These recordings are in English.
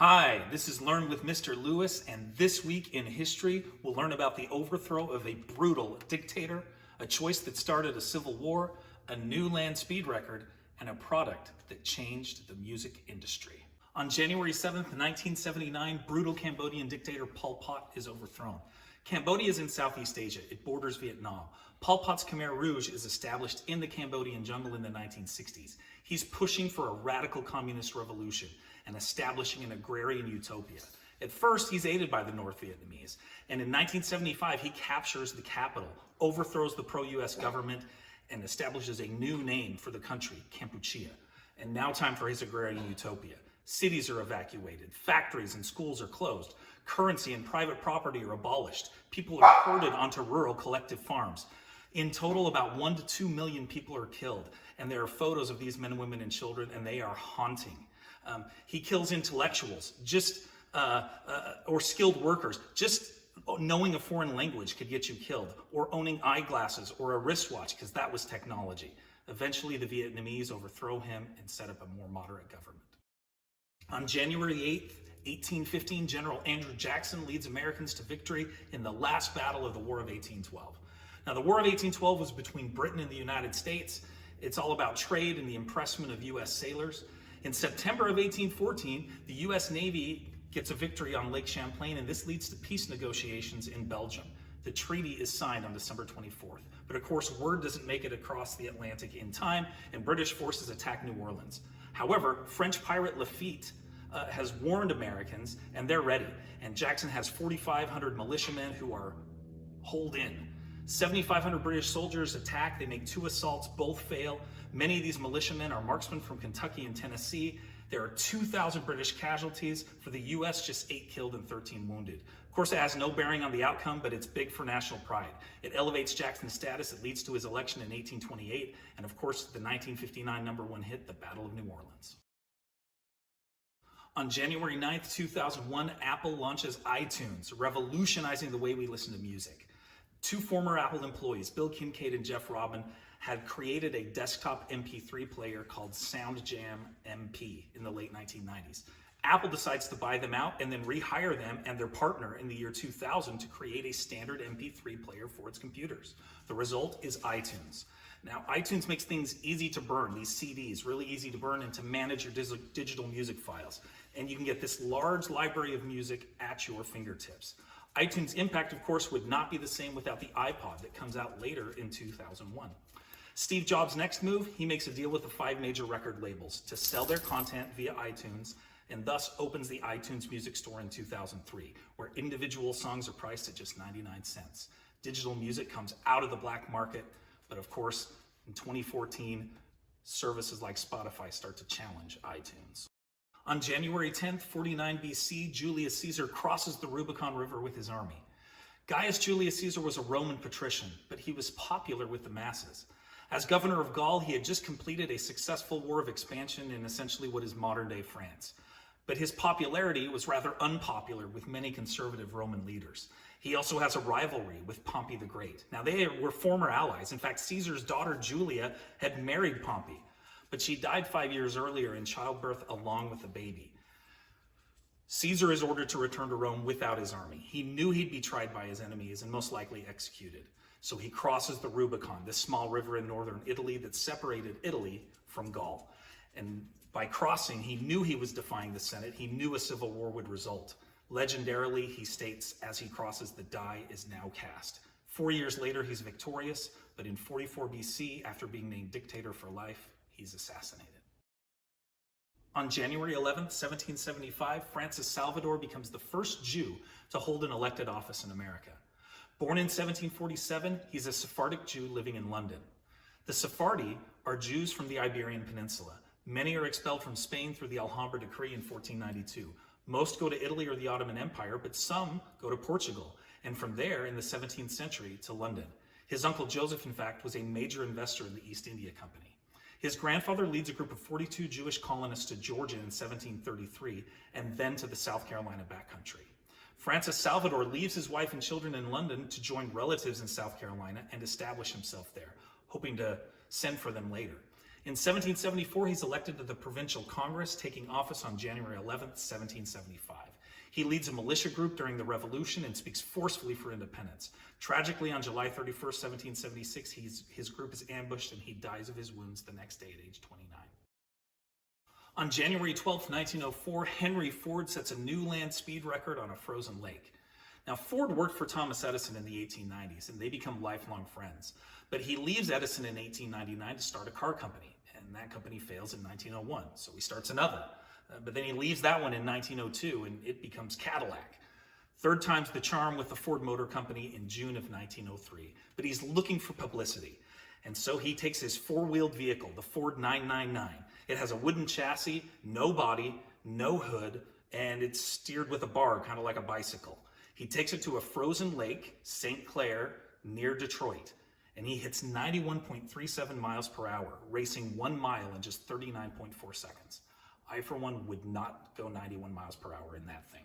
Hi, this is Learn with Mr. Lewis, and this week in history, we'll learn about the overthrow of a brutal dictator, a choice that started a civil war, a new land speed record, and a product that changed the music industry. On January 7th, 1979, brutal Cambodian dictator Pol Pot is overthrown. Cambodia is in Southeast Asia. It borders Vietnam. Pol Pot's Khmer Rouge is established in the Cambodian jungle in the 1960s. He's pushing for a radical communist revolution and establishing an agrarian utopia. At first, he's aided by the North Vietnamese, and in 1975, he captures the capital, overthrows the pro-US government, and establishes a new name for the country, Kampuchea. And now time for his agrarian utopia. Cities are evacuated, factories and schools are closed, currency and private property are abolished, people are herded onto rural collective farms. In total, about 1 to 2 million people are killed, and there are photos of these men, women, and children, and they are haunting. He kills intellectuals, or skilled workers. Just knowing a foreign language could get you killed, or owning eyeglasses or a wristwatch, because that was technology. Eventually, the Vietnamese overthrow him and set up a more moderate government. On January 8th, 1815, General Andrew Jackson leads Americans to victory in the last battle of the War of 1812. Now, the War of 1812 was between Britain and the United States. It's all about trade and the impressment of U.S. sailors. In September of 1814, the U.S. Navy gets a victory on Lake Champlain, and this leads to peace negotiations in Belgium. The treaty is signed on December 24th. But of course, word doesn't make it across the Atlantic in time, and British forces attack New Orleans. However, French pirate Lafitte has warned Americans, and they're ready. And Jackson has 4,500 militiamen who are holed in. 7,500 British soldiers attack. They make 2 assaults, both fail. Many of these militiamen are marksmen from Kentucky and Tennessee. There are 2,000 British casualties. For the U.S., just 8 killed and 13 wounded. Of course, it has no bearing on the outcome, but it's big for national pride. It elevates Jackson's status. It leads to his election in 1828. And of course, the 1959 #1 hit, the Battle of New Orleans. On January 9th, 2001, Apple launches iTunes, revolutionizing the way we listen to music. 2 former Apple employees, Bill Kincaid and Jeff Robin, had created a desktop MP3 player called SoundJam MP in the late 1990s. Apple decides to buy them out and then rehire them and their partner in the year 2000 to create a standard MP3 player for its computers. The result is iTunes. Now, iTunes makes things easy to burn, these CDs, really easy to burn and to manage your digital music files. And you can get this large library of music at your fingertips. iTunes' impact, of course, would not be the same without the iPod that comes out later in 2001. Steve Jobs' next move, he makes a deal with the 5 major record labels to sell their content via iTunes, and thus opens the iTunes Music Store in 2003, where individual songs are priced at just 99 cents. Digital music comes out of the black market, but of course, in 2014, services like Spotify start to challenge iTunes. On January 10th, 49 BC, Julius Caesar crosses the Rubicon River with his army. Gaius Julius Caesar was a Roman patrician, but he was popular with the masses. As governor of Gaul, he had just completed a successful war of expansion in essentially what is modern-day France. But his popularity was rather unpopular with many conservative Roman leaders. He also has a rivalry with Pompey the Great. Now, they were former allies. In fact, Caesar's daughter Julia had married Pompey, but she died 5 years earlier in childbirth along with a baby. Caesar is ordered to return to Rome without his army. He knew he'd be tried by his enemies and most likely executed. So he crosses the Rubicon, this small river in northern Italy that separated Italy from Gaul. And by crossing, he knew he was defying the Senate. He knew a civil war would result. Legendarily, he states, as he crosses, the die is now cast. 4 years later, he's victorious, but in 44 BC, after being named dictator for life, he's assassinated. On January 11th, 1775, Francis Salvador becomes the first Jew to hold an elected office in America. Born in 1747, he's a Sephardic Jew living in London. The Sephardi are Jews from the Iberian Peninsula. Many are expelled from Spain through the Alhambra Decree in 1492. Most go to Italy or the Ottoman Empire, but some go to Portugal, and from there, in the 17th century, to London. His uncle Joseph, in fact, was a major investor in the East India Company. His grandfather leads a group of 42 Jewish colonists to Georgia in 1733, and then to the South Carolina backcountry. Francis Salvador leaves his wife and children in London to join relatives in South Carolina and establish himself there, hoping to send for them later. In 1774, he's elected to the Provincial Congress, taking office on January 11th, 1775. He leads a militia group during the Revolution and speaks forcefully for independence. Tragically, on July 31st, 1776, his group is ambushed and he dies of his wounds the next day at age 29. On January 12th, 1904, Henry Ford sets a new land speed record on a frozen lake. Now, Ford worked for Thomas Edison in the 1890s, and they become lifelong friends. But he leaves Edison in 1899 to start a car company, and that company fails in 1901, so he starts another. But then he leaves that one in 1902, and it becomes Cadillac. Third time's the charm with the Ford Motor Company in June of 1903. But he's looking for publicity, and so he takes his four-wheeled vehicle, the Ford 999. It has a wooden chassis, no body, no hood, and it's steered with a bar, kind of like a bicycle. He takes it to a frozen lake, St. Clair, near Detroit, and he hits 91.37 miles per hour, racing 1 mile in just 39.4 seconds. I, for one, would not go 91 miles per hour in that thing.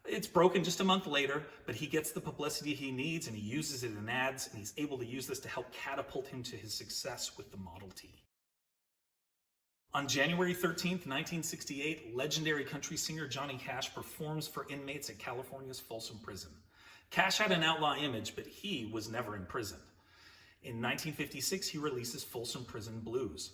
It's broken just a month later, but he gets the publicity he needs and he uses it in ads, and he's able to use this to help catapult him to his success with the Model T. On January 13th, 1968, legendary country singer Johnny Cash performs for inmates at California's Folsom Prison. Cash had an outlaw image, but he was never imprisoned. In 1956, he releases Folsom Prison Blues.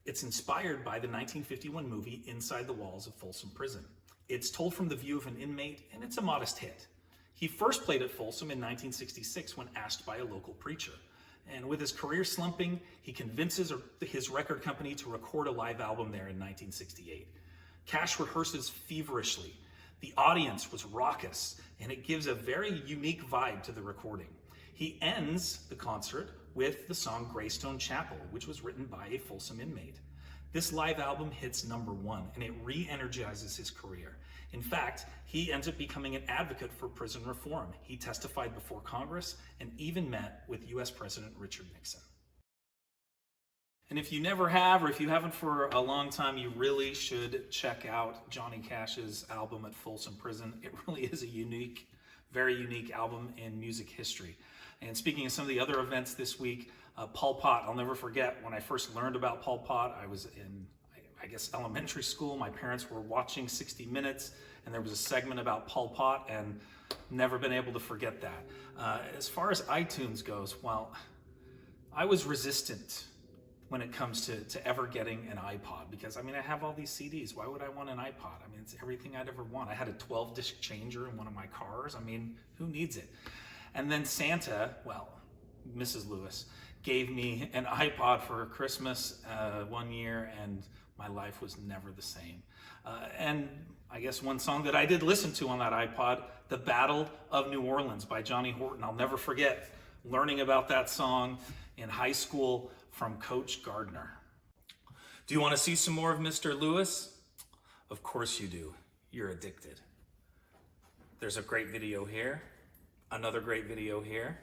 It's inspired by the 1951 movie Inside the Walls of Folsom Prison. It's told from the view of an inmate, and it's a modest hit. He first played at Folsom in 1966 when asked by a local preacher. And with his career slumping, he convinces his record company to record a live album there in 1968. Cash rehearses feverishly. The audience was raucous, and it gives a very unique vibe to the recording. He ends the concert with the song Greystone Chapel, which was written by a Folsom inmate. This live album hits #1, and it re-energizes his career. In fact, he ends up becoming an advocate for prison reform. He testified before Congress and even met with US President Richard Nixon. And if you never have, or if you haven't for a long time, you really should check out Johnny Cash's album at Folsom Prison. It really is a unique, very unique album in music history. And speaking of some of the other events this week, Pol Pot, I'll never forget when I first learned about Pol Pot. I was in, I guess, elementary school. My parents were watching 60 Minutes, and there was a segment about Pol Pot, and never been able to forget that. As far as iTunes goes, well, I was resistant when it comes to ever getting an iPod, because I mean, I have all these CDs. Why would I want an iPod? I mean, it's everything I'd ever want. I had a 12-disc changer in one of my cars. I mean, who needs it? And then Santa, well, Mrs. Lewis, gave me an iPod for Christmas one year, and my life was never the same. And I guess one song that I did listen to on that iPod, The Battle of New Orleans by Johnny Horton. I'll never forget learning about that song in high school from Coach Gardner. Do you want to see some more of Mr. Lewis? Of course you do. You're addicted. There's a great video here, another great video here,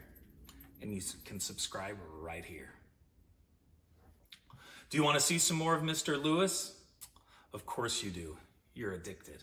and you can subscribe right here. Do you want to see some more of Mr. Lewis? Of course you do. You're addicted.